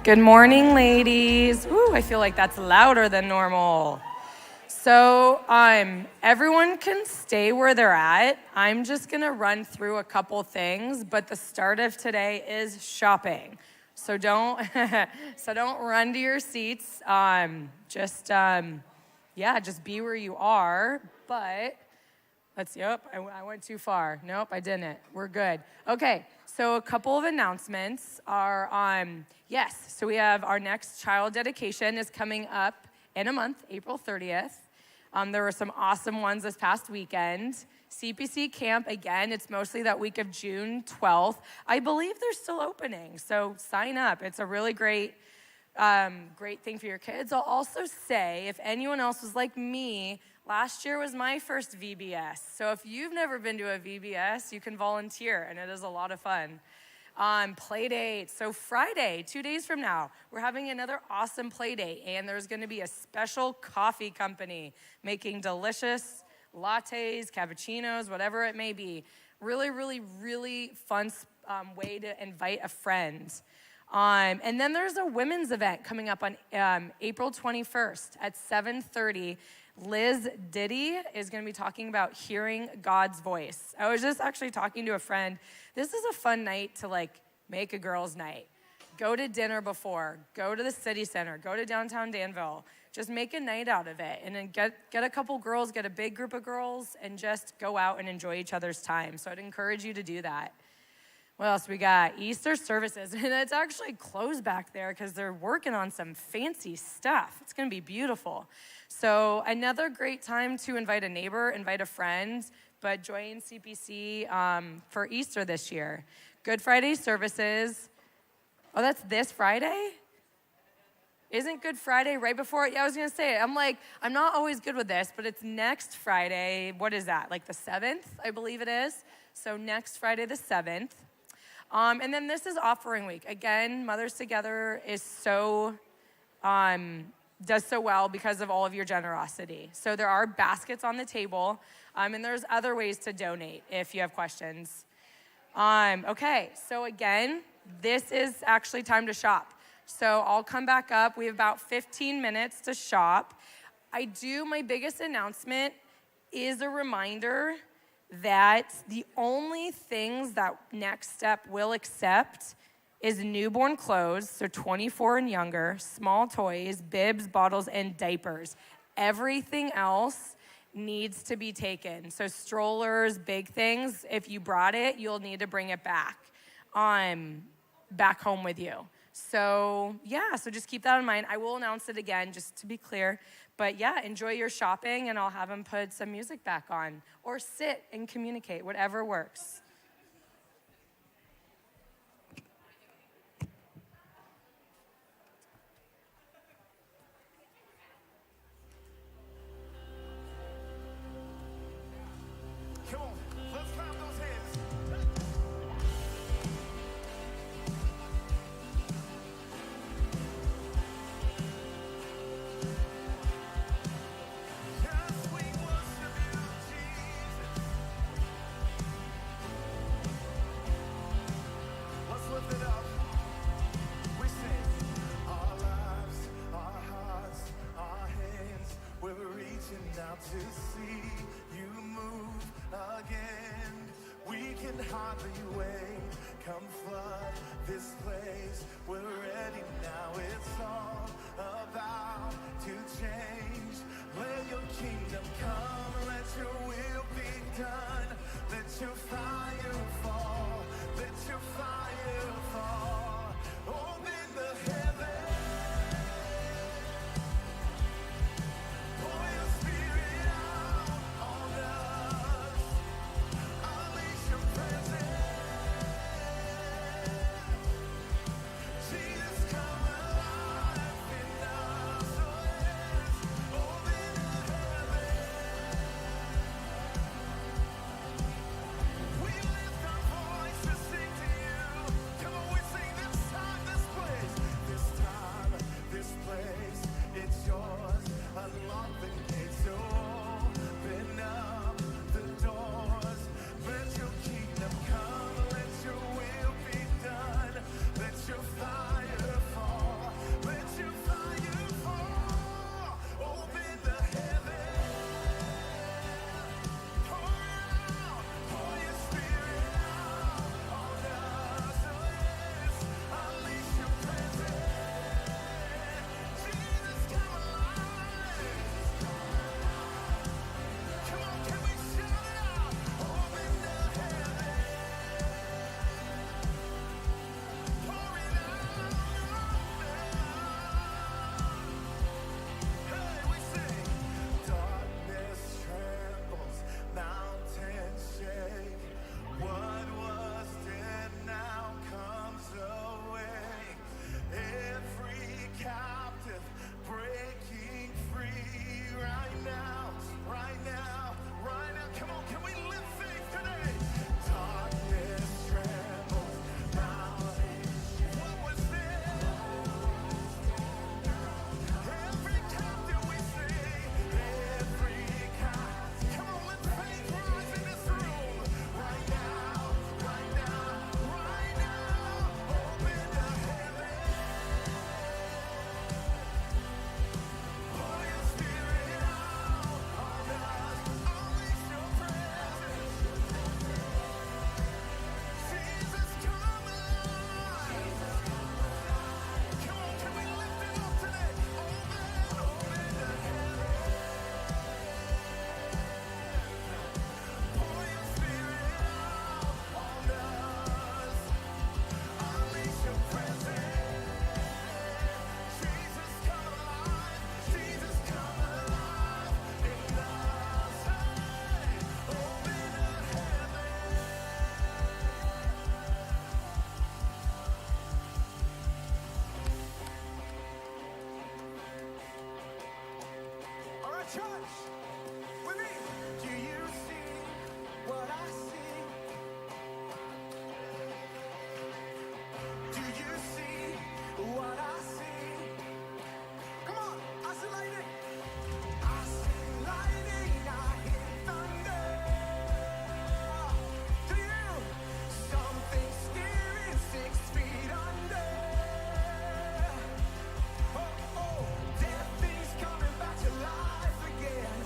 Good morning, ladies. Ooh, I feel like that's louder than normal. So, everyone can stay where they're at. I'm just gonna run through a couple things, but the start of today is shopping. So don't, so don't run to your seats. Just be where you are. But let's see. Oh, I went too far. Nope, I didn't. We're good. Okay, so a couple of announcements are yes, so we have our next child dedication is coming up in a month, April 30th. There were some awesome ones this past weekend. CPC camp, again, it's mostly that week of June 12th. I believe they're still opening, so sign up. It's a really great thing for your kids. I'll also say, if anyone else was like me, last year was my first VBS. So if you've never been to a VBS, you can volunteer, and it is a lot of fun. Play date. So Friday, 2 days from now, we're having another awesome play date, and there's going to be a special coffee company making delicious lattes, cappuccinos, whatever it may be. Really, really, really fun way to invite a friend. And then there's a women's event coming up on April 21st at 7:30. Liz Diddy is going to be talking about hearing God's voice. I was just actually talking to a friend. This is a fun night to make a girls' night. Go to dinner before, go to the city center, go to downtown Danville. Just make a night out of it, and then get a couple girls, get a big group of girls, and just go out and enjoy each other's time. So I'd encourage you to do that. What else we got? Easter services, and it's actually closed back there because they're working on some fancy stuff. It's gonna be beautiful. So another great time to invite a neighbor, invite a friend, but join CPC for Easter this year. Good Friday services. Oh, that's this Friday? Isn't Good Friday right before it? Yeah, I was gonna say it. I'm not always good with this, but it's next Friday. What is that, like the 7th, I believe it is? So next Friday the 7th. And then this is offering week. Again, Mothers Together is does so well because of all of your generosity. So there are baskets on the table, and there's other ways to donate if you have questions. Okay, so again, this is actually time to shop. So I'll come back up. We have about 15 minutes to shop. My biggest announcement is a reminder that the only things that Next Step will accept is newborn clothes, so 24 and younger, small toys, bibs, bottles, and diapers. Everything else needs to be taken. So strollers, big things, if you brought it, you'll need to bring it back home with you. So just keep that in mind. I will announce it again, just to be clear. But enjoy your shopping, and I'll have them put some music back on. Or sit and communicate, whatever works. Come on, let's clap those hands. Yes, we worship you, Jesus. Let's lift it up. We sing our lives, our hearts, our hands. We're reaching out to see you move again. We can hardly wait. Come flood this place. We're ready now. It's all about to change. Let your kingdom come. Let your will be done. Let your fire fall. Let your fire fall. Open the heavens. Pour your spirit out on us. Unleash your presence. Jesus, come alive in us. Oh, yes. Open the heavens. We lift our voice to sing to you. Church, with me. Do you see what I see? Do you see what I see? Come on, I see lightning. I see lightning, I hear thunder. Do you? Something steering 6 feet under. Oh, oh, death things coming back to life again.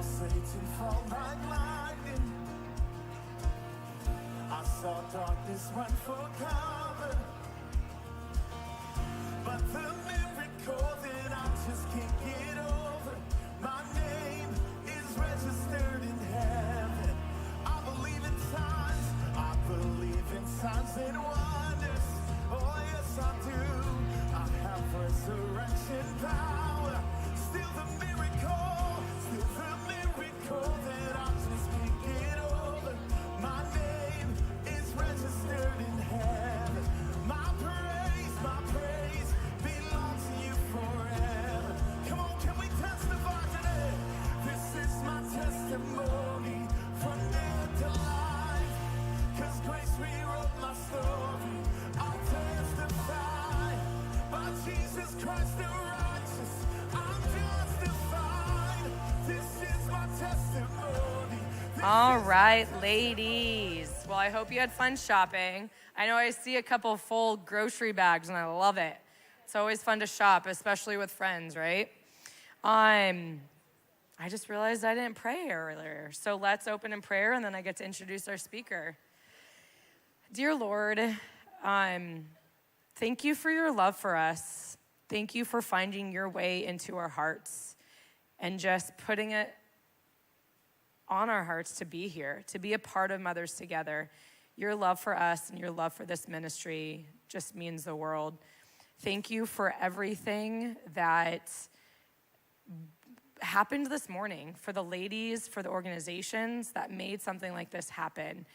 Satan fall like lightning. I saw darkness run for cover, but the miracle that I just can't get over, my name is registered in heaven. I believe in signs, I believe in signs and wonders. Oh yes I do. I have resurrection power. Still the miracle that I just can't get over. My name is registered in heaven. My praise belongs to you forever. Come on, can we testify today? This is my testimony from death to life. 'Cause grace rewrote my story. I'll testify by Jesus Christ the righteous. I'm justified. This is my testimony. All right, ladies. Well, I hope you had fun shopping. I know I see a couple full grocery bags, and I love it. It's always fun to shop, especially with friends, right? I just realized I didn't pray earlier. So let's open in prayer, and then I get to introduce our speaker. Dear Lord, thank you for your love for us. Thank you for finding your way into our hearts and just putting it on our hearts to be here, to be a part of Mothers Together. Your love for us and your love for this ministry just means the world. Thank you for everything that happened this morning, for the ladies, for the organizations that made something like this happen.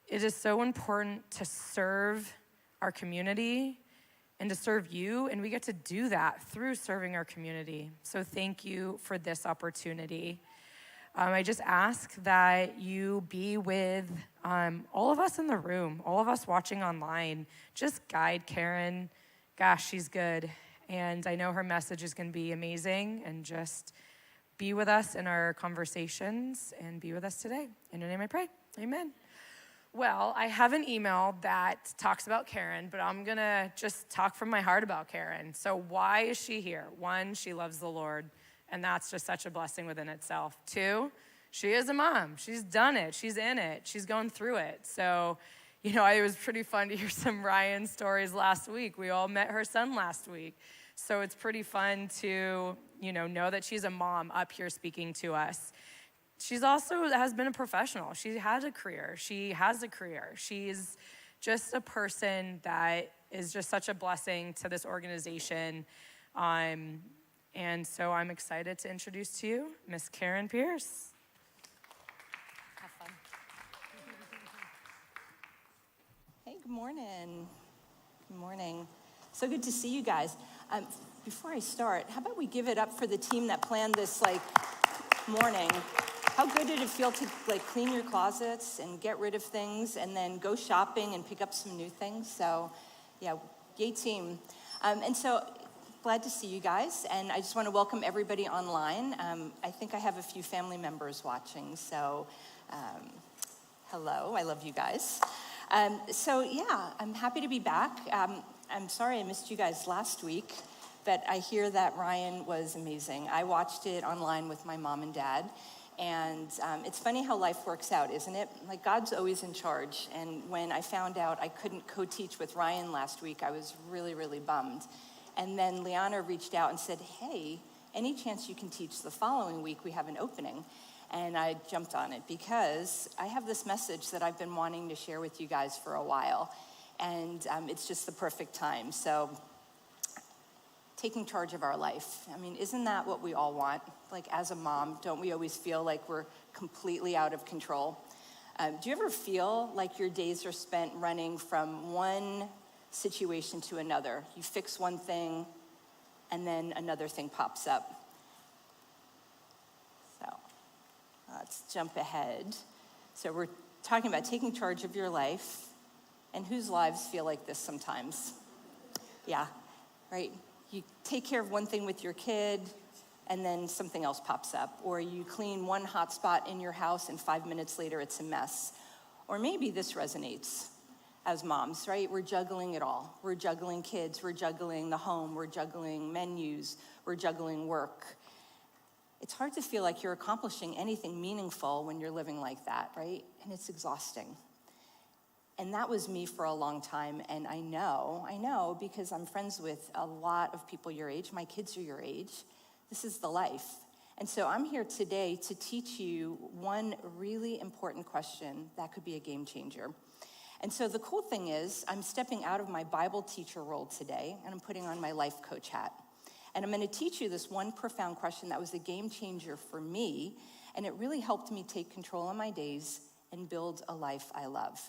It is so important to serve our community and to serve you, and we get to do that through serving our community. So thank you for this opportunity. I just ask that you be with all of us in the room, all of us watching online. Just guide Karen. Gosh, she's good. And I know her message is going to be amazing. And just be with us in our conversations and be with us today. In your name I pray. Amen. Well, I have an email that talks about Karen, but I'm going to just talk from my heart about Karen. So why is she here? One, she loves the Lord. And that's just such a blessing within itself. Two, she is a mom. She's done it. She's in it. She's going through it. So, it was pretty fun to hear some Ryan stories last week. We all met her son last week. So it's pretty fun to, know that she's a mom up here speaking to us. She's also has been a professional. She had a career. She has a career. She's just a person that is just such a blessing to this organization. And so I'm excited to introduce to you Miss Karen Pearce. Have fun. Hey, good morning. Good morning. So good to see you guys. Before I start, how about we give it up for the team that planned this morning? How good did it feel to clean your closets and get rid of things and then go shopping and pick up some new things? So, yeah, yay team. And so glad to see you guys, and I just want to welcome everybody online. I think I have a few family members watching, so hello, I love you guys. So yeah, I'm happy to be back. I'm sorry I missed you guys last week, but I hear that Ryan was amazing. I watched it online with my mom and dad, and it's funny how life works out, isn't it? God's always in charge, and when I found out I couldn't co-teach with Ryan last week, I was really, really bummed. And then Liana reached out and said, hey, any chance you can teach the following week? We have an opening. And I jumped on it because I have this message that I've been wanting to share with you guys for a while. And it's just the perfect time. So taking charge of our life. Isn't that what we all want? As a mom, don't we always feel like we're completely out of control? Do you ever feel like your days are spent running from one situation to another? You fix one thing, and then another thing pops up. So let's jump ahead. So we're talking about taking charge of your life, and whose lives feel like this sometimes? Yeah, right? You take care of one thing with your kid, and then something else pops up. Or you clean one hot spot in your house, and 5 minutes later it's a mess. Or maybe this resonates. As moms, right? We're juggling it all. We're juggling kids, we're juggling the home, we're juggling menus, we're juggling work. It's hard to feel like you're accomplishing anything meaningful when you're living like that, right? And it's exhausting. And that was me for a long time, and I know, because I'm friends with a lot of people your age. My kids are your age. This is the life. And so I'm here today to teach you one really important question that could be a game changer. And so the cool thing is, I'm stepping out of my Bible teacher role today, and I'm putting on my life coach hat. And I'm going to teach you this one profound question that was a game changer for me, and it really helped me take control of my days and build a life I love.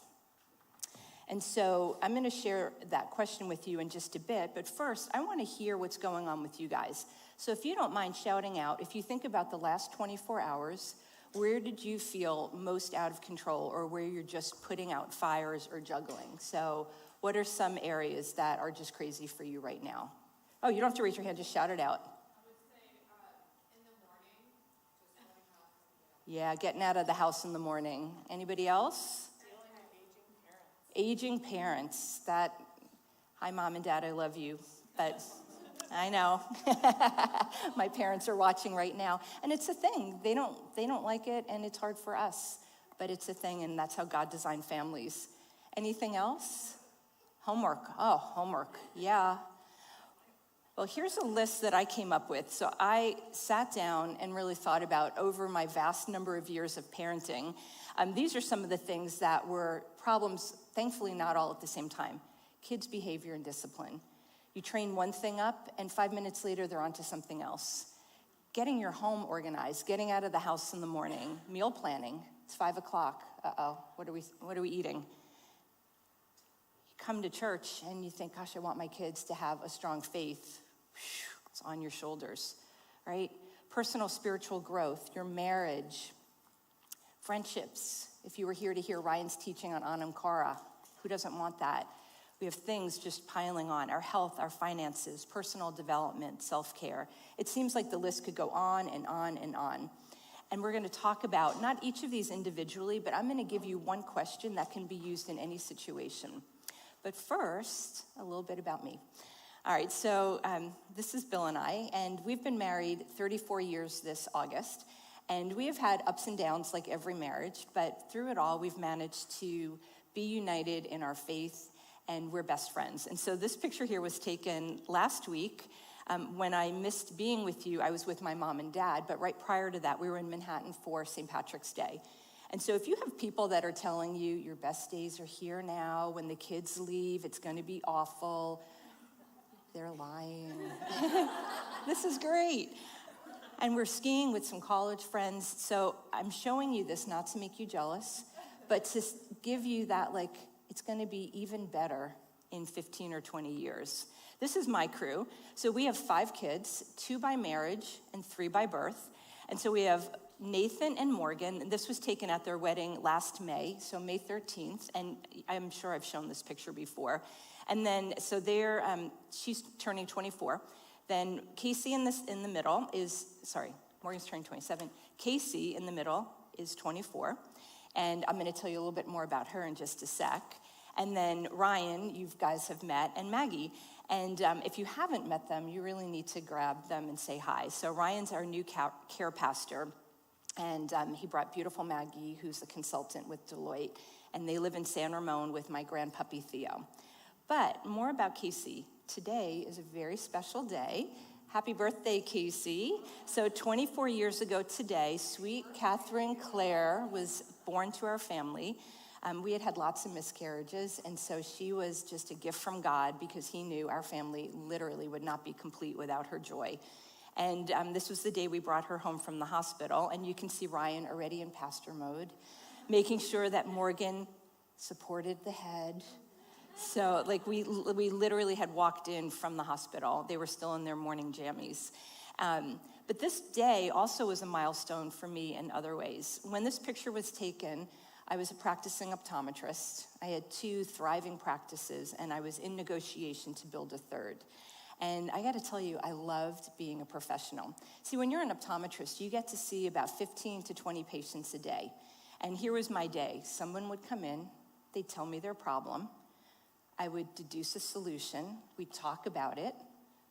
And so I'm going to share that question with you in just a bit, but first, I want to hear what's going on with you guys. So if you don't mind shouting out, if you think about the last 24 hours, where did you feel most out of control, or where you're just putting out fires or juggling? So what are some areas that are just crazy for you right now? Oh, you don't have to raise your hand, just shout it out. I would say in the morning, just going out. Yeah, getting out of the house in the morning. Anybody else? Dealing with aging parents. Aging parents. Hi, Mom and Dad, I love you, but I know. My parents are watching right now, and it's a thing. They don't like it, and it's hard for us, but it's a thing, and that's how God designed families. Anything else? Homework. Oh, homework. Yeah. Well, here's a list that I came up with. So I sat down and really thought about over my vast number of years of parenting. These are some of the things that were problems, thankfully not all at the same time. Kids' behavior and discipline. You train one thing up, and 5 minutes later, they're onto something else. Getting your home organized, getting out of the house in the morning, meal planning. It's 5 o'clock. Uh-oh, what are we eating? You come to church, and you think, gosh, I want my kids to have a strong faith. It's on your shoulders, right? Personal spiritual growth, your marriage, friendships. If you were here to hear Ryan's teaching on Anam Cara, who doesn't want that? We have things just piling on, our health, our finances, personal development, self-care. It seems like the list could go on and on and on. And we're going to talk about not each of these individually, but I'm going to give you one question that can be used in any situation. But first, a little bit about me. All right, so this is Bill and I, and we've been married 34 years this August, and we have had ups and downs like every marriage, but through it all, we've managed to be united in our faith, and we're best friends. And so this picture here was taken last week. When I missed being with you, I was with my mom and dad, but right prior to that, we were in Manhattan for St. Patrick's Day. And so if you have people that are telling you your best days are here now, when the kids leave, it's going to be awful, they're lying. This is great. And we're skiing with some college friends. So I'm showing you this not to make you jealous, but to give you that, like, it's going to be even better in 15 or 20 years. This is my crew. So we have 5 kids, 2 by marriage and 3 by birth. And so we have Nathan and Morgan. This was taken at their wedding last May, so May 13th. And I'm sure I've shown this picture before. And then, so she's turning 24. Then Casey in the middle Morgan's turning 27. Casey in the middle is 24. And I'm going to tell you a little bit more about her in just a sec. And then Ryan, you guys have met, and Maggie. And if you haven't met them, you really need to grab them and say hi. So Ryan's our new care pastor. And he brought beautiful Maggie, who's a consultant with Deloitte. And they live in San Ramon with my grandpuppy Theo. But more about Casey. Today is a very special day. Happy birthday, Casey. So 24 years ago today, sweet Catherine Claire was born to our family. We had lots of miscarriages, and so she was just a gift from God because he knew our family literally would not be complete without her joy. And this was the day we brought her home from the hospital, and you can see Ryan already in pastor mode, making sure that Morgan supported the head. So like we literally had walked in from the hospital. They were still in their morning jammies. But this day also was a milestone for me in other ways. When this picture was taken, I was a practicing optometrist. I had 2 thriving practices, and I was in negotiation to build a 3rd. And I got to tell you, I loved being a professional. See, when you're an optometrist, you get to see about 15 to 20 patients a day. And here was my day. Someone would come in, they'd tell me their problem. I would deduce a solution. We'd talk about it.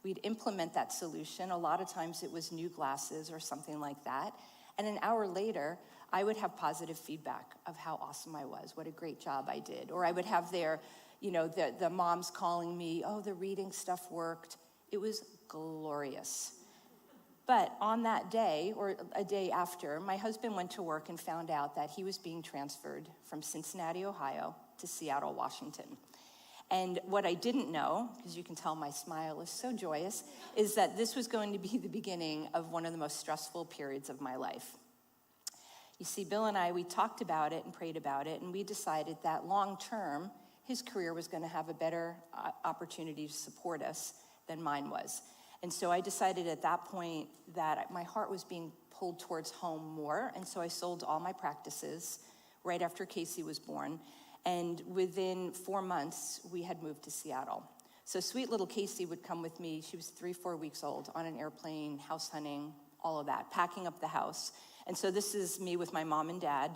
We'd implement that solution. A lot of times it was new glasses or something like that. And an hour later, I would have positive feedback of how awesome I was, what a great job I did. Or I would have the moms calling me, oh, the reading stuff worked. It was glorious. But on that day, or a day after, my husband went to work and found out that he was being transferred from Cincinnati, Ohio, to Seattle, Washington. And what I didn't know, because you can tell my smile is so joyous, is that this was going to be the beginning of one of the most stressful periods of my life. You see, Bill and I, we talked about it and prayed about it, and we decided that long term, his career was going to have a better opportunity to support us than mine was. And so I decided at that point that my heart was being pulled towards home more, and so I sold all my practices right after Casey was born. And within 4 months, we had moved to Seattle. So sweet little Casey would come with me. She was 3-4 weeks old, on an airplane, house hunting, all of that, packing up the house. And so this is me with my mom and dad.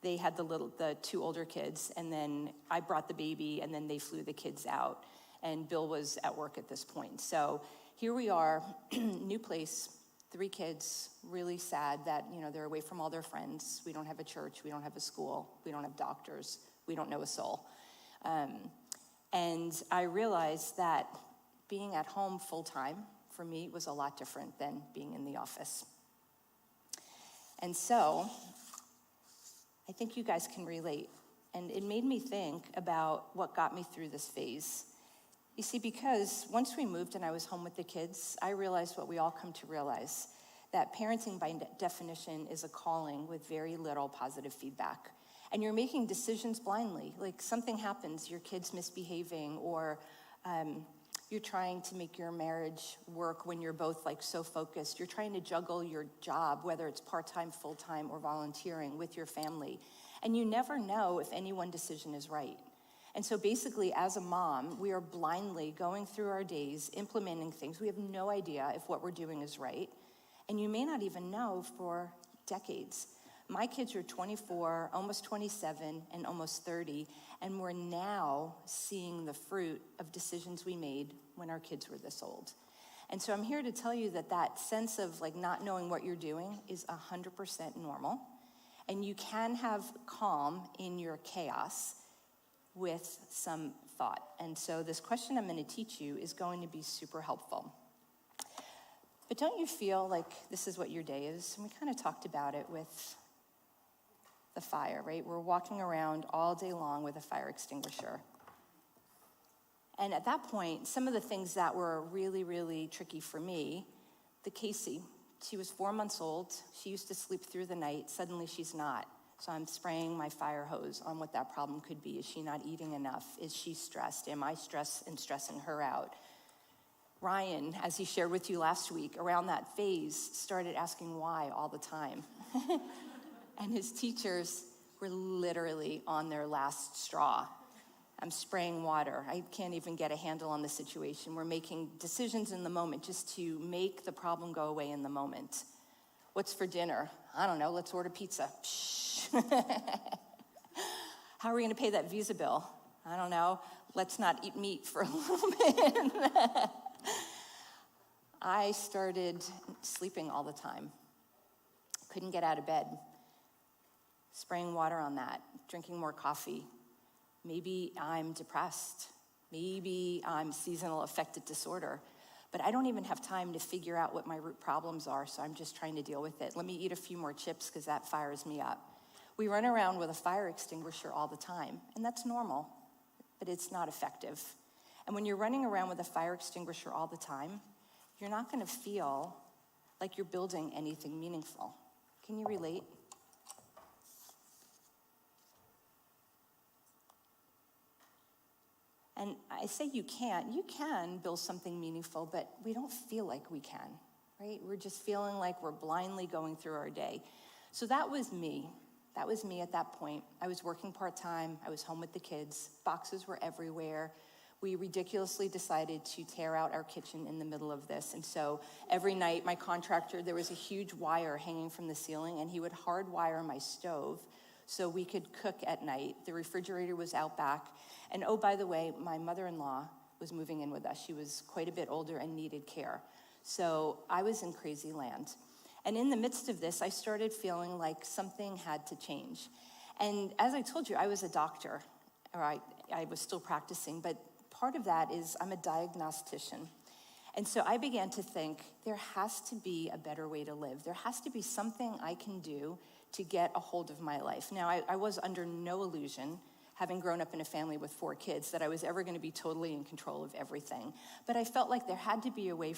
They had the 2 older kids, and then I brought the baby, and then they flew the kids out. And Bill was at work at this point. So here we are, new place, 3 kids, really sad that, they're away from all their friends. We don't have a church, we don't have a school, we don't have doctors. We don't know a soul. And I realized that being at home full-time for me was a lot different than being in the office. And so I think you guys can relate. And it made me think about what got me through this phase. You see, because once we moved and I was home with the kids, I realized what we all come to realize, that parenting by definition is a calling with very little positive feedback. And you're making decisions blindly. Like something happens, your kid's misbehaving, or you're trying to make your marriage work when you're both so focused. You're trying to juggle your job, whether it's part-time, full-time, or volunteering with your family. And you never know if any one decision is right. And so basically, as a mom, we are blindly going through our days, implementing things. We have no idea if what we're doing is right. And you may not even know for decades. My kids are 24, almost 27, and almost 30, and we're now seeing the fruit of decisions we made when our kids were this old. And so I'm here to tell you that sense of not knowing what you're doing is 100% normal. And you can have calm in your chaos with some thought. And so this question I'm going to teach you is going to be super helpful. But don't you feel like this is what your day is? And we kind of talked about it with the fire, right? We're walking around all day long with a fire extinguisher. And at that point, some of the things that were really, really tricky for me, the Casey, she was 4 months old. She used to sleep through the night. Suddenly she's not. So I'm spraying my fire hose on what that problem could be. Is she not eating enough? Is she stressed? Am I stressed and stressing her out? Ryan, as he shared with you last week, around that phase, started asking why all the time. And his teachers were literally on their last straw. I'm spraying water. I can't even get a handle on the situation. We're making decisions in the moment just to make the problem go away in the moment. What's for dinner? I don't know. Let's order pizza. How are we going to pay that Visa bill? I don't know. Let's not eat meat for a little bit. I started sleeping all the time. Couldn't get out of bed. Spraying water on that, drinking more coffee. Maybe I'm depressed. Maybe I'm seasonal affective disorder. But I don't even have time to figure out what my root problems are, so I'm just trying to deal with it. Let me eat a few more chips because that fires me up. We run around with a fire extinguisher all the time, and that's normal, but it's not effective. And when you're running around with a fire extinguisher all the time, you're not going to feel like you're building anything meaningful. Can you relate? And I say you can build something meaningful, but we don't feel like we can, right? We're just feeling like we're blindly going through our day. So that was me. That was me at that point. I was working part-time. I was home with the kids. Boxes were everywhere. We ridiculously decided to tear out our kitchen in the middle of this. And so every night, my contractor, there was a huge wire hanging from the ceiling, and he would hardwire my stove so we could cook at night. The refrigerator was out back. And oh, by the way, my mother-in-law was moving in with us. She was quite a bit older and needed care. So I was in crazy land. And in the midst of this, I started feeling like something had to change. And as I told you, I was a doctor, or I was still practicing, but part of that is I'm a diagnostician. And so I began to think, there has to be a better way to live. There has to be something I can do to get a hold of my life. Now, I was under no illusion, having grown up in a family with 4 kids, that I was ever going to be totally in control of everything. But I felt like there had to be a way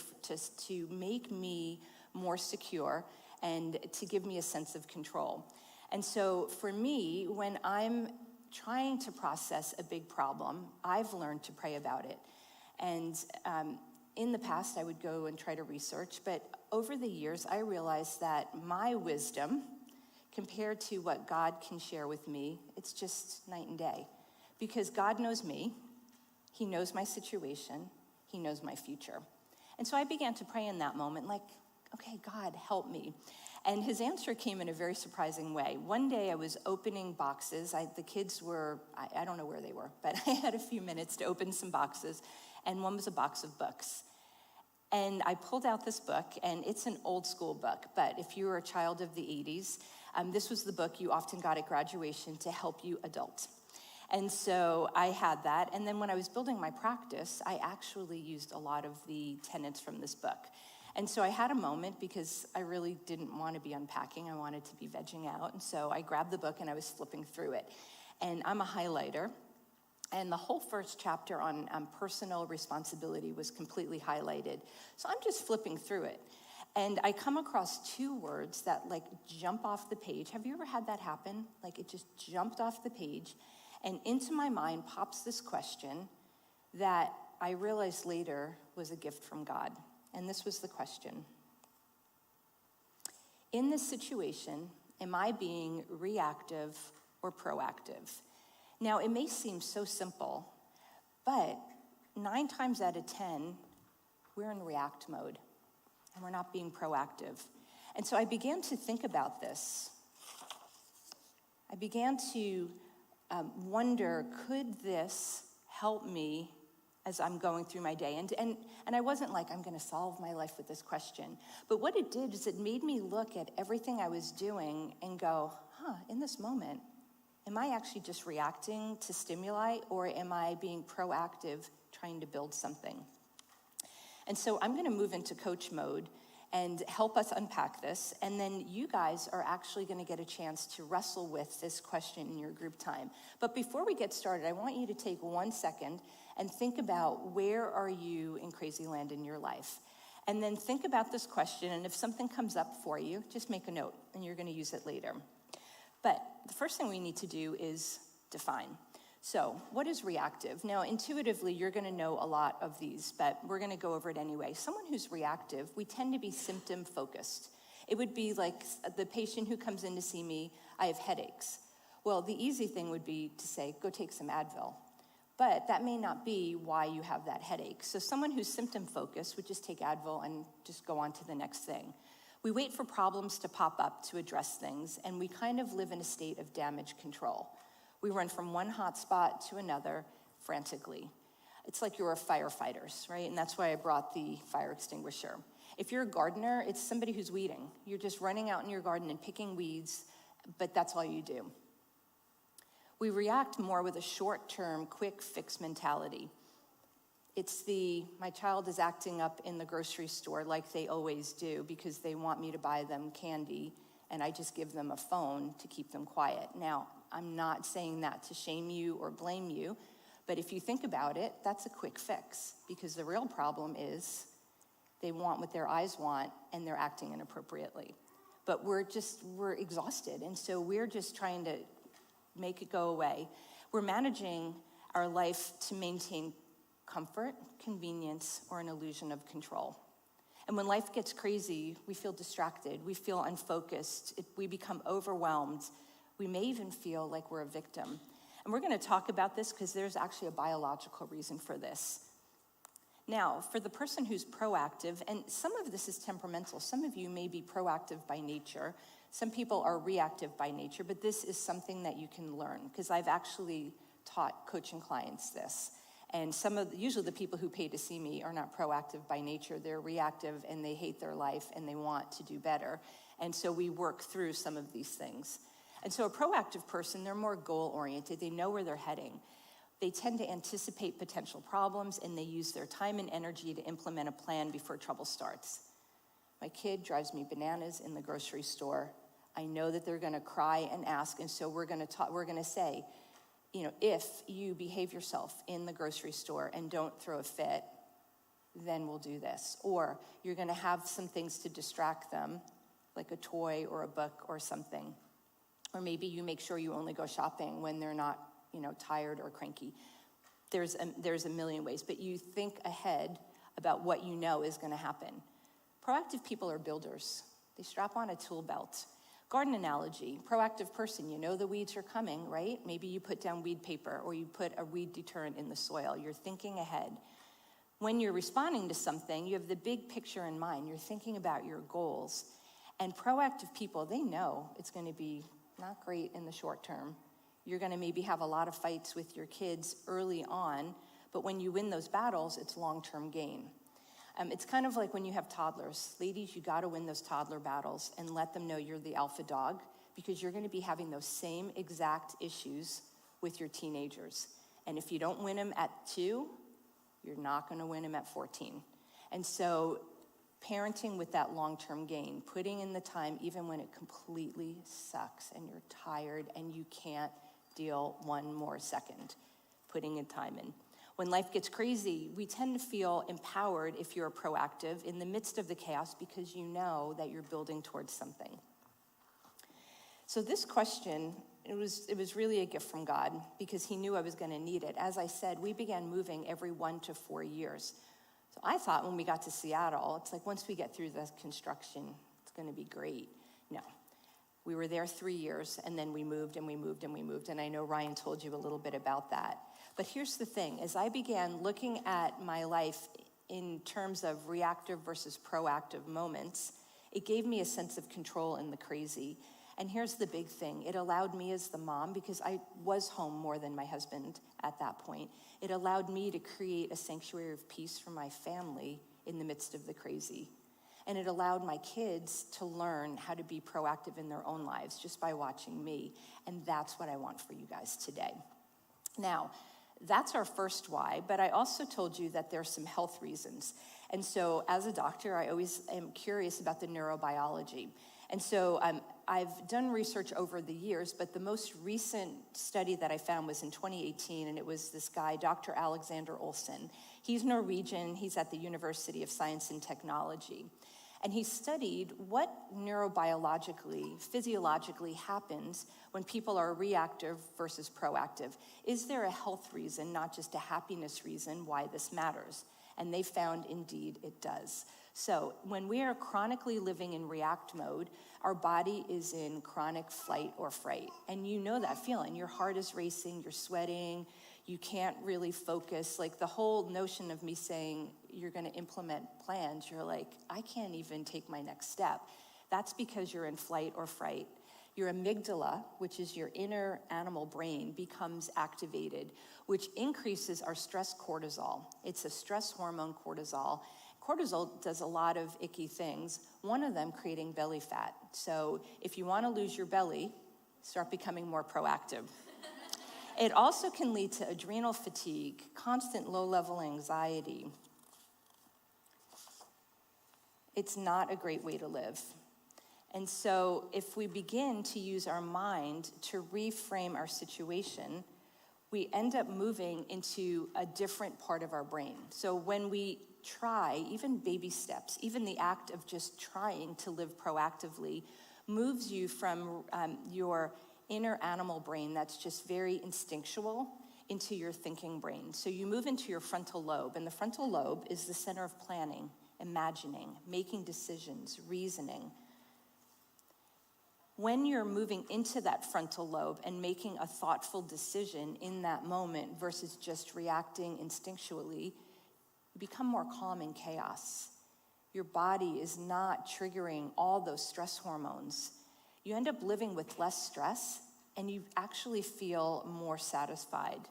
to make me more secure and to give me a sense of control. And so for me, when I'm trying to process a big problem, I've learned to pray about it. And in the past, I would go and try to research, but over the years, I realized that my wisdom, compared to what God can share with me, it's just night and day. Because God knows me, He knows my situation, He knows my future. And so I began to pray in that moment, like, okay, God, help me. And His answer came in a very surprising way. One day I was opening boxes. The kids were, I don't know where they were, but I had a few minutes to open some boxes, and one was a box of books. And I pulled out this book, and it's an old school book, but if you were a child of the 80s, this was the book you often got at graduation to help you adult. And so I had that, and then when I was building my practice, I actually used a lot of the tenets from this book. And so I had a moment, because I really didn't want to be unpacking, I wanted to be vegging out, and so I grabbed the book and I was flipping through it. And I'm a highlighter, and the whole first chapter on personal responsibility was completely highlighted. So I'm just flipping through it. And I come across 2 words that like jump off the page. Have you ever had that happen? Like it just jumped off the page. And into my mind pops this question that I realized later was a gift from God. And this was the question. In this situation, am I being reactive or proactive? Now, it may seem so simple, but 9 times out of 10, we're in react mode, and we're not being proactive. And so I began to think about this. I began to wonder, could this help me as I'm going through my day? And I wasn't like, I'm going to solve my life with this question. But what it did is it made me look at everything I was doing and go, in this moment, am I actually just reacting to stimuli, or am I being proactive, trying to build something? And so I'm going to move into coach mode and help us unpack this. And then you guys are actually going to get a chance to wrestle with this question in your group time. But before we get started, I want you to take 1 second and think about, where are you in crazy land in your life? And then think about this question, and if something comes up for you, just make a note, and you're going to use it later. But the first thing we need to do is define. So what is reactive? Now, intuitively, you're going to know a lot of these, but we're going to go over it anyway. Someone who's reactive, we tend to be symptom focused. It would be like the patient who comes in to see me, I have headaches. Well, the easy thing would be to say, go take some Advil. But that may not be why you have that headache. So someone who's symptom focused would just take Advil and just go on to the next thing. We wait for problems to pop up to address things, and we kind of live in a state of damage control. We run from one hot spot to another frantically. It's like you're firefighters, right? And that's why I brought the fire extinguisher. If you're a gardener, it's somebody who's weeding. You're just running out in your garden and picking weeds, but that's all you do. We react more with a short-term, quick fix mentality. It's my child is acting up in the grocery store like they always do because they want me to buy them candy, and I just give them a phone to keep them quiet. Now, I'm not saying that to shame you or blame you, but if you think about it, that's a quick fix, because the real problem is they want what their eyes want and they're acting inappropriately. But we're exhausted, and so we're just trying to make it go away. We're managing our life to maintain comfort, convenience, or an illusion of control. And when life gets crazy, we feel distracted, we feel unfocused, we become overwhelmed. We may even feel like we're a victim. And we're going to talk about this because there's actually a biological reason for this. Now, for the person who's proactive, and some of this is temperamental, some of you may be proactive by nature, some people are reactive by nature, but this is something that you can learn, because I've actually taught coaching clients this. And usually the people who pay to see me are not proactive by nature. They're reactive and they hate their life and they want to do better. And so we work through some of these things. And so a proactive person, they're more goal-oriented. They know where they're heading. They tend to anticipate potential problems and they use their time and energy to implement a plan before trouble starts. My kid drives me bananas in the grocery store. I know that they're gonna cry and ask, and so we're gonna say, if you behave yourself in the grocery store and don't throw a fit, then we'll do this. Or you're gonna have some things to distract them, like a toy or a book or something. Or maybe you make sure you only go shopping when they're not, tired or cranky. There's a million ways, but you think ahead about what you know is gonna happen. Proactive people are builders. They strap on a tool belt. Garden analogy, proactive person, you know the weeds are coming, right? Maybe you put down weed paper or you put a weed deterrent in the soil. You're thinking ahead. When you're responding to something, you have the big picture in mind. You're thinking about your goals. And proactive people, they know it's going to be not great in the short term. You're going to maybe have a lot of fights with your kids early on, but when you win those battles, it's long-term gain. It's kind of like when you have toddlers. Ladies, you got to win those toddler battles and let them know you're the alpha dog, because you're going to be having those same exact issues with your teenagers. And if you don't win them at 2, you're not going to win them at 14. And so parenting with that long-term gain, putting in the time even when it completely sucks and you're tired and you can't deal one more second, putting in time in. When life gets crazy, we tend to feel empowered if you're proactive in the midst of the chaos because you know that you're building towards something. So this question, it was really a gift from God because he knew I was going to need it. As I said, we began moving every 1 to 4 years. So I thought when we got to Seattle, it's like once we get through the construction, it's going to be great. No. We were there 3 years, and then we moved, and we moved, and we moved. And I know Ryan told you a little bit about that. But here's the thing. As I began looking at my life in terms of reactive versus proactive moments, it gave me a sense of control in the crazy. And here's the big thing. It allowed me as the mom, because I was home more than my husband at that point, it allowed me to create a sanctuary of peace for my family in the midst of the crazy. And it allowed my kids to learn how to be proactive in their own lives just by watching me. And that's what I want for you guys today. Now, that's our first why, but I also told you that there's some health reasons. And so as a doctor, I always am curious about the neurobiology. And so I've done research over the years, but the most recent study that I found was in 2018, and it was this guy, Dr. Alexander Olsen. He's Norwegian. He's at the University of Science and Technology. And he studied what neurobiologically, physiologically happens when people are reactive versus proactive. Is there a health reason, not just a happiness reason, why this matters? And they found indeed it does. So when we are chronically living in react mode, our body is in chronic flight or fright. And you know that feeling. Your heart is racing, you're sweating, you can't really focus. Like the whole notion of me saying you're gonna implement plans, you're like, I can't even take my next step. That's because you're in flight or fright. Your amygdala, which is your inner animal brain, becomes activated, which increases our stress cortisol. It's a stress hormone, cortisol. Cortisol does a lot of icky things, one of them creating belly fat. So if you want to lose your belly, start becoming more proactive. It also can lead to adrenal fatigue, constant low-level anxiety. It's not a great way to live. And so if we begin to use our mind to reframe our situation, we end up moving into a different part of our brain. So when we try, even baby steps, even the act of just trying to live proactively moves you from your inner animal brain that's just very instinctual into your thinking brain. So you move into your frontal lobe, and the frontal lobe is the center of planning, imagining, making decisions, reasoning. When you're moving into that frontal lobe and making a thoughtful decision in that moment versus just reacting instinctually, you become more calm in chaos. Your body is not triggering all those stress hormones. You end up living with less stress, and you actually feel more satisfied.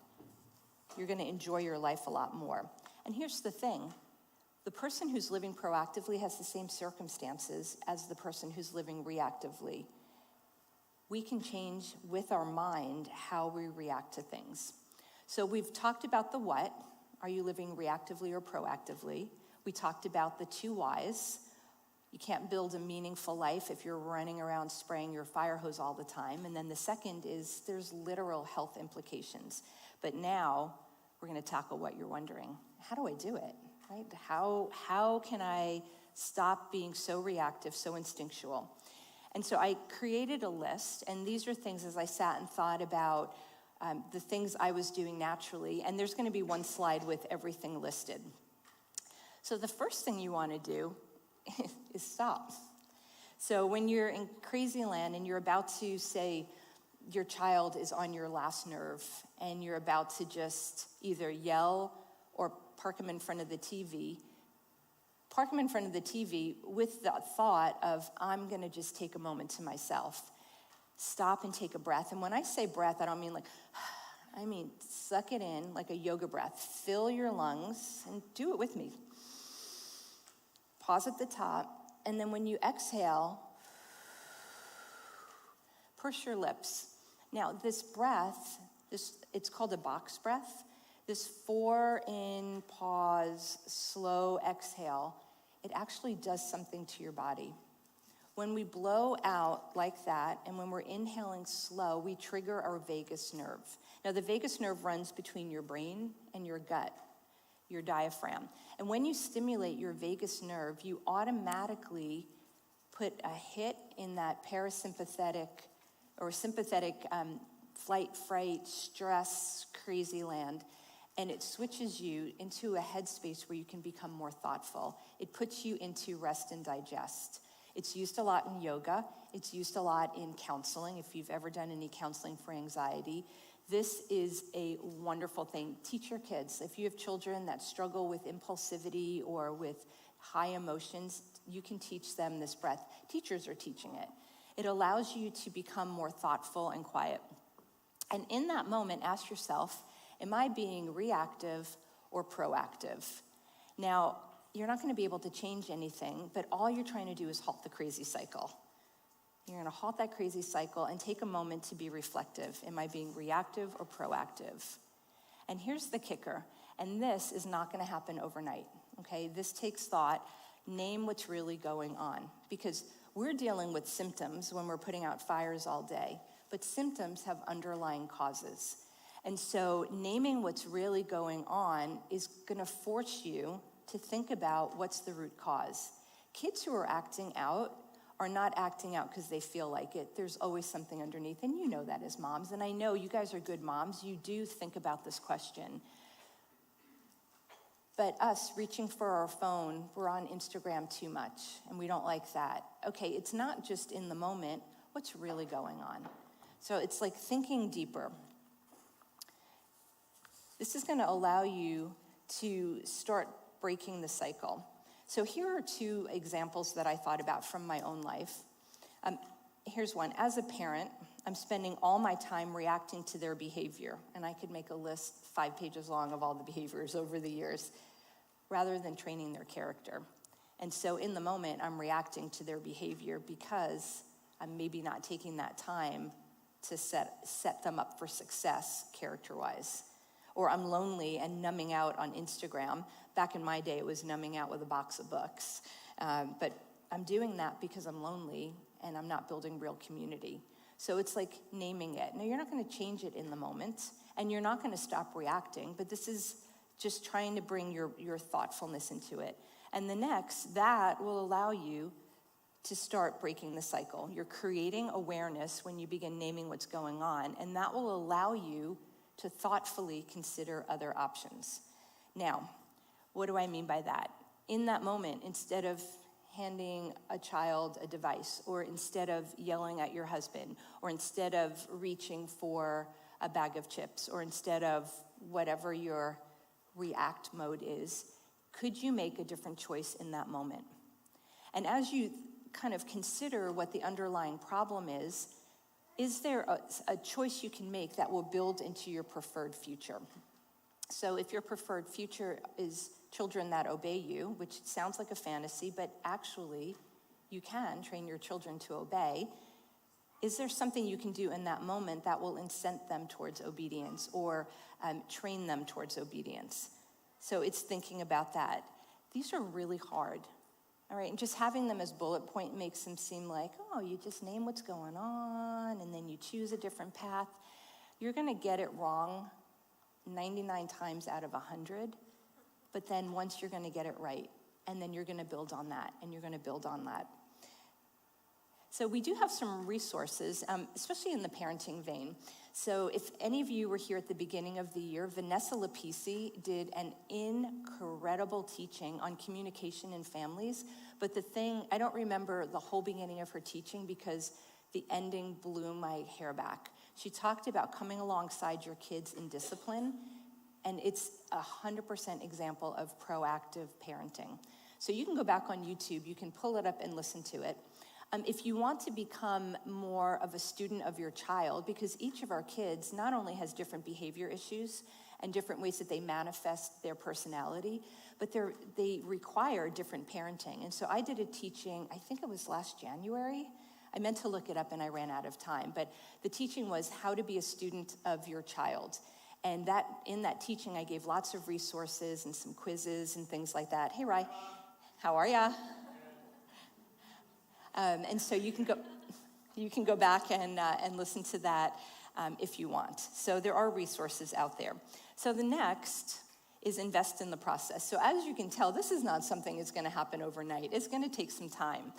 You're going to enjoy your life a lot more. And here's the thing. The person who's living proactively has the same circumstances as the person who's living reactively. We can change with our mind how we react to things. So we've talked about the what. Are you living reactively or proactively? We talked about the 2 whys. You can't build a meaningful life if you're running around spraying your fire hose all the time. And then the second is there's literal health implications. But now we're going to tackle what you're wondering. How do I do it? Right? How can I stop being so reactive, so instinctual? And so I created a list, and these are things as I sat and thought about the things I was doing naturally, and there's going to be one slide with everything listed. So the first thing you want to do is stop. So when you're in crazy land and you're about to say your child is on your last nerve, and you're about to just either yell or park them in front of the TV, park them in front of the TV with the thought of, I'm going to just take a moment to myself. Stop and take a breath. And when I say breath, I don't mean like, I mean suck it in like a yoga breath. Fill your lungs and do it with me. Pause at the top. And then when you exhale, purse your lips. Now, this breath, it's called a box breath. This 4 in, pause, slow exhale, it actually does something to your body. When we blow out like that, and when we're inhaling slow, we trigger our vagus nerve. Now, the vagus nerve runs between your brain and your gut, your diaphragm. And when you stimulate your vagus nerve, you automatically put a hit in that parasympathetic or sympathetic flight, fright, stress, crazy land. And it switches you into a headspace where you can become more thoughtful. It puts you into rest and digest. It's used a lot in yoga. It's used a lot in counseling. If you've ever done any counseling for anxiety, this is a wonderful thing. Teach your kids. If you have children that struggle with impulsivity or with high emotions, you can teach them this breath. Teachers are teaching it. It allows you to become more thoughtful and quiet. And in that moment, ask yourself, am I being reactive or proactive? Now, you're not going to be able to change anything, but all you're trying to do is halt the crazy cycle. You're going to halt that crazy cycle and take a moment to be reflective. Am I being reactive or proactive? And here's the kicker, and this is not going to happen overnight, okay? This takes thought. Name what's really going on, because we're dealing with symptoms when we're putting out fires all day, but symptoms have underlying causes. And so naming what's really going on is going to force you to think about what's the root cause. Kids who are acting out are not acting out because they feel like it. There's always something underneath, and you know that as moms, and I know you guys are good moms. You do think about this question. But us reaching for our phone, we're on Instagram too much, and we don't like that. Okay, it's not just in the moment. What's really going on? So it's like thinking deeper. This is going to allow you to start breaking the cycle. So here are 2 examples that I thought about from my own life. Here's one. As a parent, I'm spending all my time reacting to their behavior. And I could make a list 5 pages long of all the behaviors over the years, rather than training their character. And so in the moment, I'm reacting to their behavior because I'm maybe not taking that time to set them up for success character-wise. Or I'm lonely and numbing out on Instagram. Back in my day, it was numbing out with a box of books. But I'm doing that because I'm lonely and I'm not building real community. So it's like naming it. Now, you're not going to change it in the moment, and you're not going to stop reacting, but this is just trying to bring your thoughtfulness into it. And the next, that will allow you to start breaking the cycle. You're creating awareness when you begin naming what's going on, and that will allow you to thoughtfully consider other options. Now, what do I mean by that? In that moment, instead of handing a child a device, or instead of yelling at your husband, or instead of reaching for a bag of chips, or instead of whatever your react mode is, could you make a different choice in that moment? And as you kind of consider what the underlying problem is there a choice you can make that will build into your preferred future? So if your preferred future is children that obey you, which sounds like a fantasy, but actually you can train your children to obey, is there something you can do in that moment that will incent them towards obedience or train them towards obedience? So it's thinking about that. These are really hard, all right? And just having them as bullet point makes them seem like, oh, you just name what's going on and then you choose a different path. You're gonna get it wrong 99 times out of 100, but then once you're gonna get it right, and then you're gonna build on that, and you're gonna build on that. So we do have some resources, especially in the parenting vein. So if any of you were here at the beginning of the year, Vanessa Lapisi did an incredible teaching on communication in families. But the thing, I don't remember the whole beginning of her teaching because the ending blew my hair back. She talked about coming alongside your kids in discipline, and it's 100% example of proactive parenting. So you can go back on YouTube, you can pull it up and listen to it. If you want to become more of a student of your child, because each of our kids not only has different behavior issues and different ways that they manifest their personality, but they require different parenting. And so I did a teaching, I think it was last January. I meant to look it up and I ran out of time, but the teaching was how to be a student of your child. And in that teaching, I gave lots of resources and some quizzes and things like that. Hey, Rye, how are ya? And so you can go back and listen to that if you want. So there are resources out there. So the next is invest in the process. So as you can tell, this is not something that's going to happen overnight. It's going to take some time.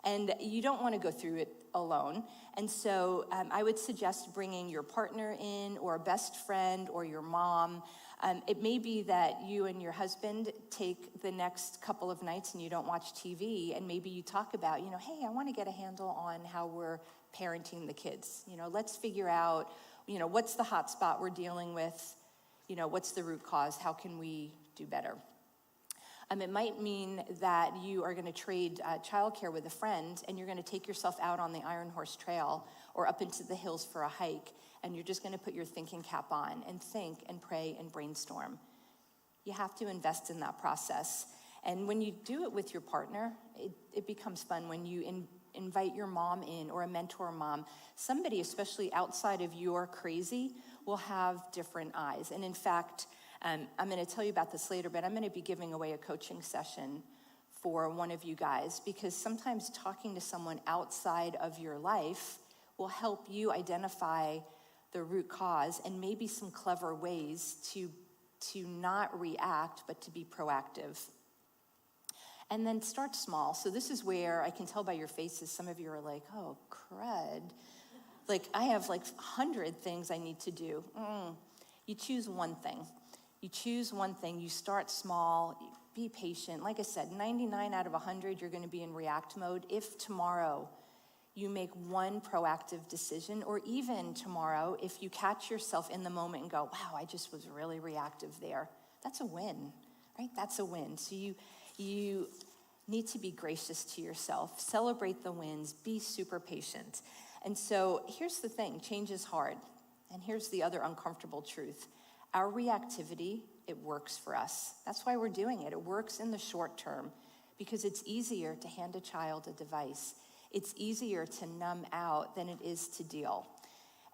And you don't want to go through it alone. And so I would suggest bringing your partner in or a best friend or your mom. It may be that you and your husband take the next couple of nights and you don't watch TV, and maybe you talk about, hey, I want to get a handle on how we're parenting the kids. Let's figure out, what's the hot spot we're dealing with, what's the root cause, how can we do better? It might mean that you are going to trade childcare with a friend, and you're going to take yourself out on the Iron Horse Trail or up into the hills for a hike, and you're just going to put your thinking cap on and think and pray and brainstorm. You have to invest in that process. And when you do it with your partner, it becomes fun. When you invite your mom in or a mentor mom, somebody, especially outside of your crazy, will have different eyes. And in fact, I'm going to tell you about this later, but I'm going to be giving away a coaching session for one of you guys, because sometimes talking to someone outside of your life will help you identify the root cause and maybe some clever ways to not react, but to be proactive. And then start small. So this is where I can tell by your faces, some of you are like, oh, crud. Like, I have 100 things I need to do. You choose one thing. You choose one thing, you start small, be patient. Like I said, 99 out of 100, you're going to be in react mode. If tomorrow you make one proactive decision, or even tomorrow, if you catch yourself in the moment and go, wow, I just was really reactive there, that's a win, right? That's a win. So you need to be gracious to yourself, celebrate the wins, be super patient. And so here's the thing, change is hard. And here's the other uncomfortable truth. Our reactivity, it works for us. That's why we're doing it. It works in the short term because it's easier to hand a child a device. It's easier to numb out than it is to deal.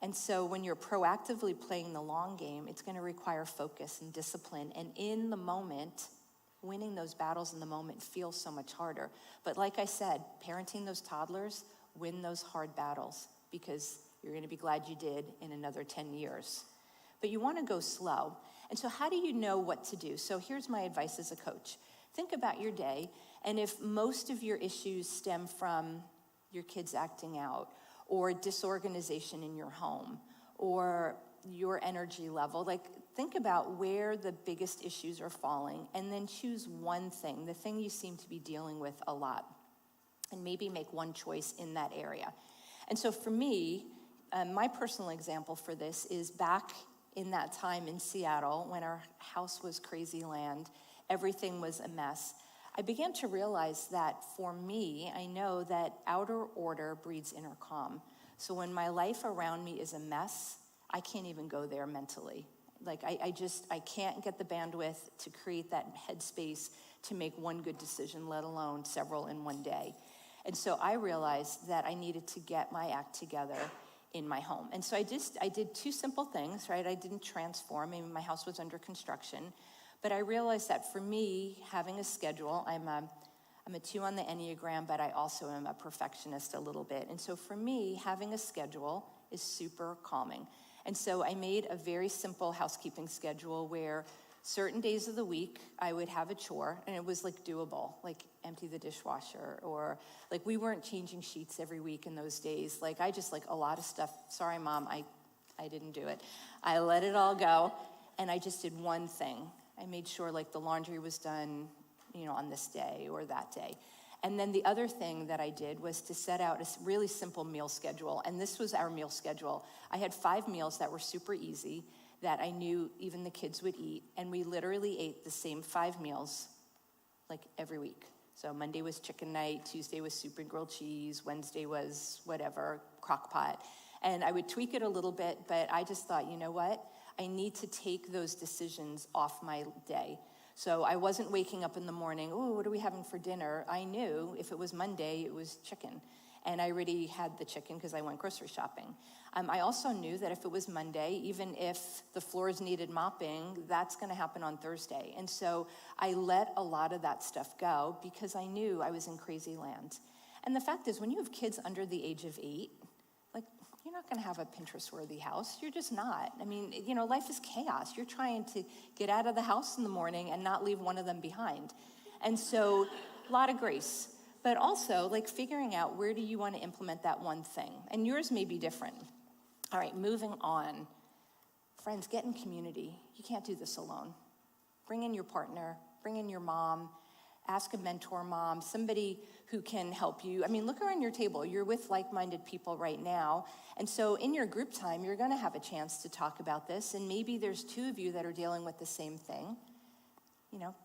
And so when you're proactively playing the long game, it's going to require focus and discipline. And in the moment, winning those battles in the moment feels so much harder. But like I said, parenting those toddlers, win those hard battles because you're going to be glad you did in another 10 years. But you want to go slow. And so how do you know what to do? So here's my advice as a coach. Think about your day, and if most of your issues stem from your kids acting out, or disorganization in your home, or your energy level, think about where the biggest issues are falling, and then choose one thing, the thing you seem to be dealing with a lot, and maybe make one choice in that area. And so for me, my personal example for this is back in that time in Seattle when our house was crazy land, everything was a mess. I began to realize that for me, I know that outer order breeds inner calm. So when my life around me is a mess, I can't even go there mentally. Like I can't get the bandwidth to create that headspace to make one good decision, let alone several in one day. And so I realized that I needed to get my act together in my home. And so I did two simple things, right? I didn't transform. I mean, my house was under construction. But I realized that for me, having a schedule, I'm a 2 on the Enneagram, but I also am a perfectionist a little bit. And so for me, having a schedule is super calming. And so I made a very simple housekeeping schedule where certain days of the week I would have a chore, and it was like doable, like empty the dishwasher, or like we weren't changing sheets every week in those days. Like I just like a lot of stuff. Sorry, Mom, I didn't do it. I let it all go, and I just did one thing. I made sure like the laundry was done, on this day or that day. And then the other thing that I did was to set out a really simple meal schedule. And this was our meal schedule. I had 5 meals that were super easy that I knew even the kids would eat. And we literally ate the same 5 meals like every week. So Monday was chicken night, Tuesday was soup and grilled cheese, Wednesday was whatever, crock pot. And I would tweak it a little bit, but I just thought, you know what? I need to take those decisions off my day. So I wasn't waking up in the morning, oh, what are we having for dinner? I knew if it was Monday, it was chicken. And I already had the chicken because I went grocery shopping. I also knew that if it was Monday, even if the floors needed mopping, that's going to happen on Thursday. And so I let a lot of that stuff go because I knew I was in crazy land. And the fact is, when you have kids under the age of 8, like, you're not going to have a Pinterest-worthy house. You're just not. I mean, life is chaos. You're trying to get out of the house in the morning and not leave one of them behind. And so a lot of grace. But also, like, figuring out where do you want to implement that one thing. And yours may be different. All right, moving on. Friends, get in community. You can't do this alone. Bring in your partner. Bring in your mom. Ask a mentor mom, somebody who can help you. I mean, look around your table. You're with like-minded people right now. And so in your group time, you're going to have a chance to talk about this. And maybe there's 2 of you that are dealing with the same thing.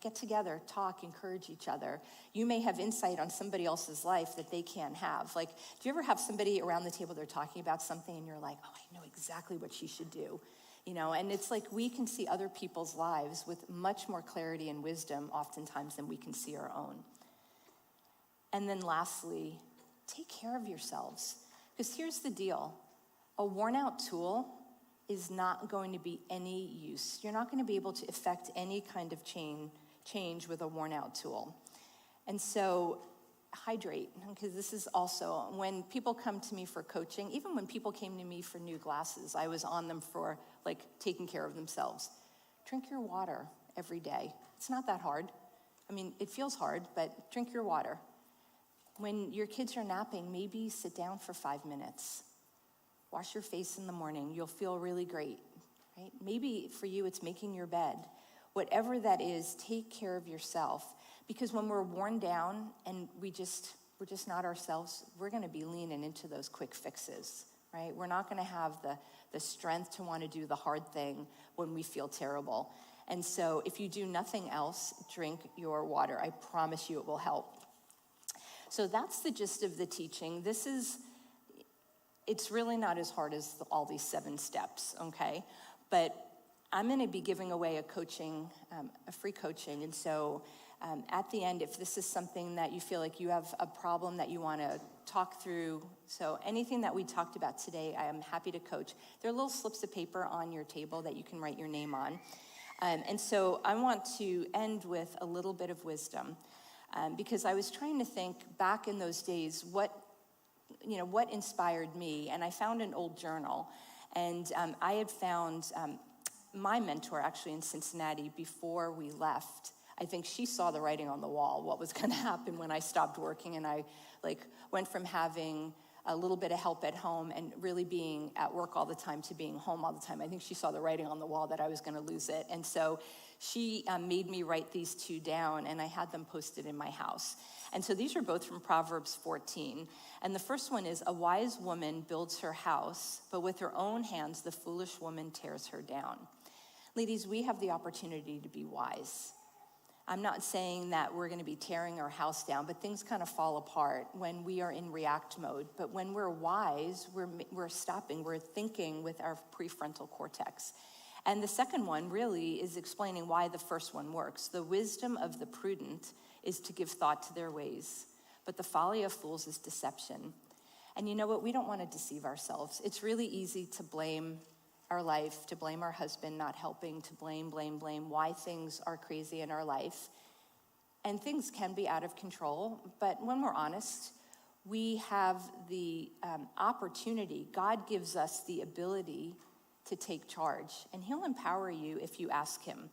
Get together, talk, encourage each other. You may have insight on somebody else's life that they can't have. Like, do you ever have somebody around the table, they're talking about something and you're like, oh, I know exactly what she should do. And it's like we can see other people's lives with much more clarity and wisdom oftentimes than we can see our own. And then lastly, take care of yourselves. Because here's the deal. A worn out tool is not going to be any use. You're not going to be able to effect any kind of change with a worn out tool. And so hydrate, because this is also, when people come to me for coaching, even when people came to me for new glasses, I was on them for like taking care of themselves. Drink your water every day. It's not that hard. I mean, it feels hard, but drink your water. When your kids are napping, maybe sit down for 5 minutes. Wash your face in the morning. You'll feel really great, right? Maybe for you, it's making your bed. Whatever that is, take care of yourself. Because when we're worn down and we're just not ourselves, we're going to be leaning into those quick fixes, right? We're not going to have the strength to want to do the hard thing when we feel terrible. And so if you do nothing else, drink your water. I promise you it will help. So that's the gist of the teaching. It's really not as hard as all these 7 steps, okay? But I'm going to be giving away a free coaching. And so at the end, if this is something that you feel like you have a problem that you want to talk through, so anything that we talked about today, I am happy to coach. There are little slips of paper on your table that you can write your name on. And so I want to end with a little bit of wisdom because I was trying to think back in those days, what inspired me? And I found an old journal. And I had found my mentor actually in Cincinnati before we left. I think she saw the writing on the wall, what was going to happen when I stopped working. And I went from having a little bit of help at home and really being at work all the time to being home all the time. I think she saw the writing on the wall that I was going to lose it. And so she made me write these 2 down, and I had them posted in my house. And so these are both from Proverbs 14. And the first one is, a wise woman builds her house, but with her own hands, the foolish woman tears her down. Ladies, we have the opportunity to be wise. I'm not saying that we're going to be tearing our house down, but things kind of fall apart when we are in react mode. But when we're wise, we're stopping, we're thinking with our prefrontal cortex. And the second one really is explaining why the first one works. The wisdom of the prudent is to give thought to their ways, but the folly of fools is deception. And you know what? We don't want to deceive ourselves. It's really easy to blame our life, to blame our husband not helping, to blame why things are crazy in our life. And things can be out of control, but when we're honest, we have the opportunity. God gives us the ability to take charge, and he'll empower you if you ask him.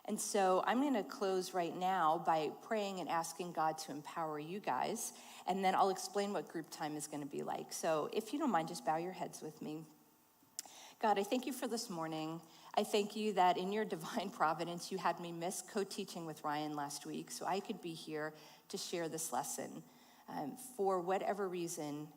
And so I'm going to close right now by praying and asking God to empower you guys, and then I'll explain what group time is going to be like. So if you don't mind, just bow your heads with me. God, I thank you for this morning. I thank you that in your divine providence, you had me miss co-teaching with Ryan last week so I could be here to share this lesson. For whatever reason,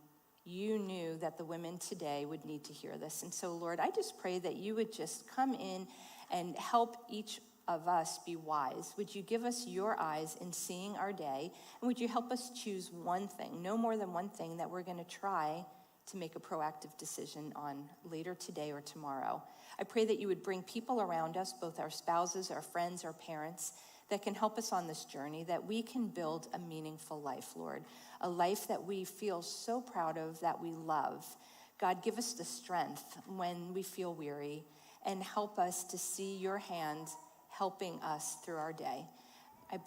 you knew that the women today would need to hear this. And so, Lord, I just pray that you would just come in and help each of us be wise. Would you give us your eyes in seeing our day? And would you help us choose one thing, no more than one thing, that we're going to try to make a proactive decision on later today or tomorrow? I pray that you would bring people around us, both our spouses, our friends, our parents, that can help us on this journey, that we can build a meaningful life, Lord, a life that we feel so proud of, that we love. God, give us the strength when we feel weary, and help us to see your hand helping us through our day. I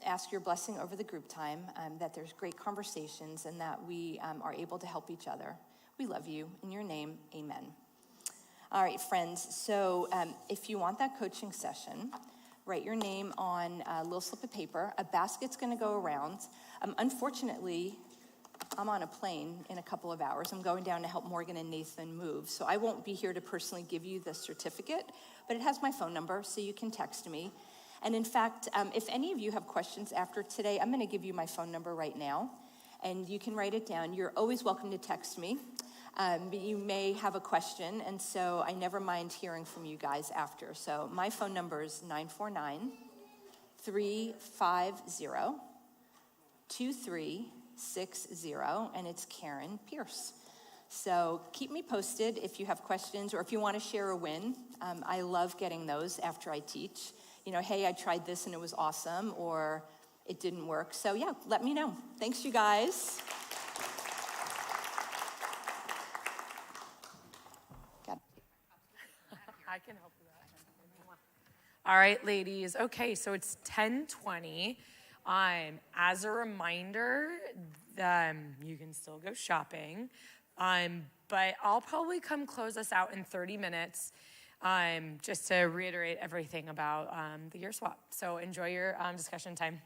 ask your blessing over the group time, that there's great conversations and that we are able to help each other. We love you. In your name, amen. All right, friends, so if you want that coaching session, write your name on a little slip of paper. A basket's going to go around. Unfortunately, I'm on a plane in a couple of hours. I'm going down to help Morgan and Nathan move, so I won't be here to personally give you the certificate, but it has my phone number, so you can text me. And in fact, if any of you have questions after today, I'm going to give you my phone number right now, and you can write it down. You're always welcome to text me, but you may have a question, and so I never mind hearing from you guys after. So my phone number is 949-350-2360, and it's Karen Pearce. So keep me posted if you have questions or if you want to share a win. I love getting those after I teach. You know, hey, I tried this and it was awesome, or it didn't work. So yeah, let me know. Thanks, you guys. I can help you out. All right, ladies. Okay, so it's 10:20. As a reminder, you can still go shopping, but I'll probably come close us out in 30 minutes, just to reiterate everything about the year swap. So enjoy your discussion time.